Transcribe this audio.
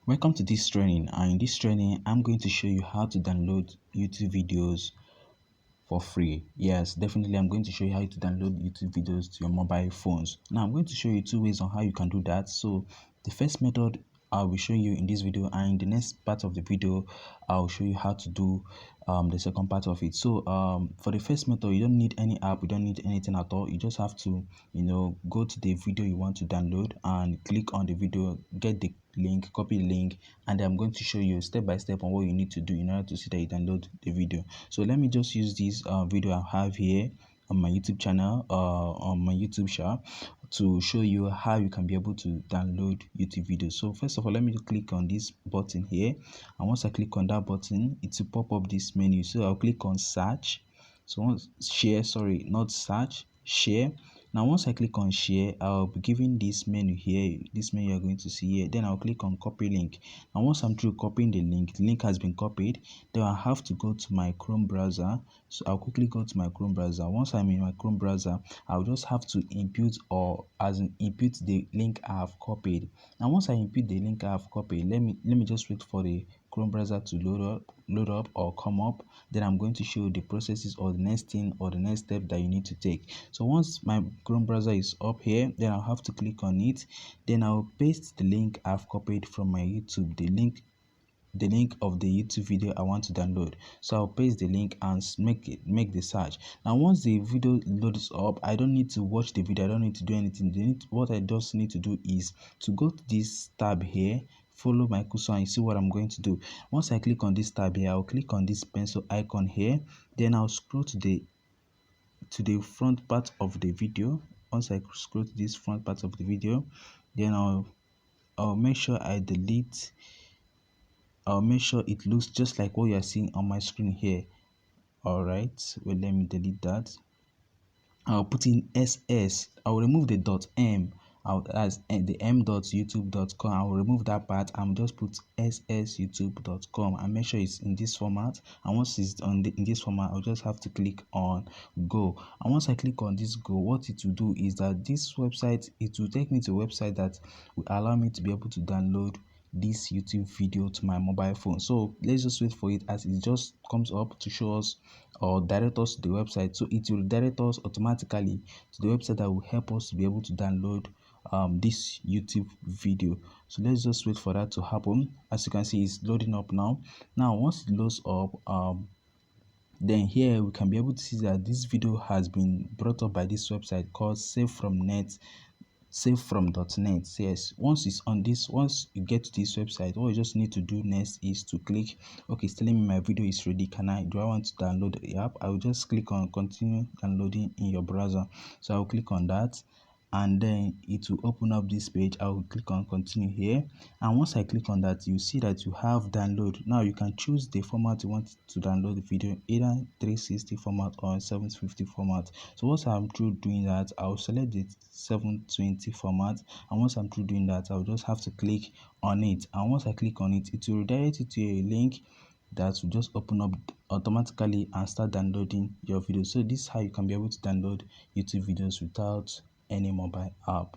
Welcome to this training, and in this training I'm going to show you how to download YouTube videos for free. Yes, definitely I'm going to show you how to download YouTube videos to your mobile phones. Now I'm going to show you two ways on how you can do that. So the first method I will show you in this video, and in the next part of the video I'll show you how to do the second part of it. So for the first method, you don't need any app, you don't need anything at all. You just have to go to the video you want to download and click on the video, get the link, copy the link, and I'm going to show you step by step on what you need to do in order to see that you download the video. So let me just use this video I have here on my YouTube channel, on my YouTube shop, to show you how you can be able to download YouTube videos. So first of all, let me just click on this button here, and once I click on that button, it will pop up this menu. So I'll click on search. So once share, sorry, not search, share. Now once I click on share, I'll be given this menu here, this menu you're going to see here. Then I'll click on copy link, and once I'm through copying the link has been copied. Then I have to go to my Chrome browser. So I'll quickly go to my Chrome browser. Once I'm in my Chrome browser, I'll just have to input, or as in input, the link I have copied. And once I input the link I have copied, let me just wait for the Chrome browser to load up or come up. Then I'm going to show you the processes or the next thing or the next step that you need to take. So once my Chrome browser is up here, then I'll have to click on it. Then I'll paste the link I've copied from my YouTube, the link of the YouTube video I want to download. So I'll paste the link and make the search. Now once the video loads up, I don't need to watch the video, I don't need to do anything. What I just need to do is to go to this tab here, follow my cursor, and you see what I'm going to do. Once I click on this tab here, I'll click on this pencil icon here. Then I'll scroll to the front part of the video. Once I scroll to this front part of the video, then I'll make sure I'll make sure it looks just like what you are seeing on my screen here. All right, well, let me delete that. I'll put in ss. I'll remove the .m out as the m.youtube.com. I'll remove that part and just put ssyoutube.com and make sure it's in this format. And once it's in this format, I'll just have to click on go. And once I click on this go, what it will do is that this website, it will take me to a website that will allow me to be able to download this YouTube video to my mobile phone. So let's just wait for it as it just comes up to show us or direct us to the website. So it will direct us automatically to the website that will help us to be able to download this YouTube video. So let's just wait for that to happen. As you can see, it's loading up now. Now once it loads up, then here we can be able to see that this video has been brought up by this website called savefrom.net. Yes, once you get to this website, what you just need to do next is to click, okay, it's telling me my video is ready. Do I want to download the app? I will just click on continue downloading in your browser. So I'll click on that, and then it will open up this page. I will click on continue here, and once I click on that, you see that you have download. Now you can choose the format you want to download the video, either 360 format or 750 format. So once I'm through doing that, I'll select the 720 format, and once I'm through doing that, I'll just have to click on it, and once I click on it, it will redirect it to a link that will just open up automatically and start downloading your video. So this is how you can be able to download YouTube videos without any mobile app.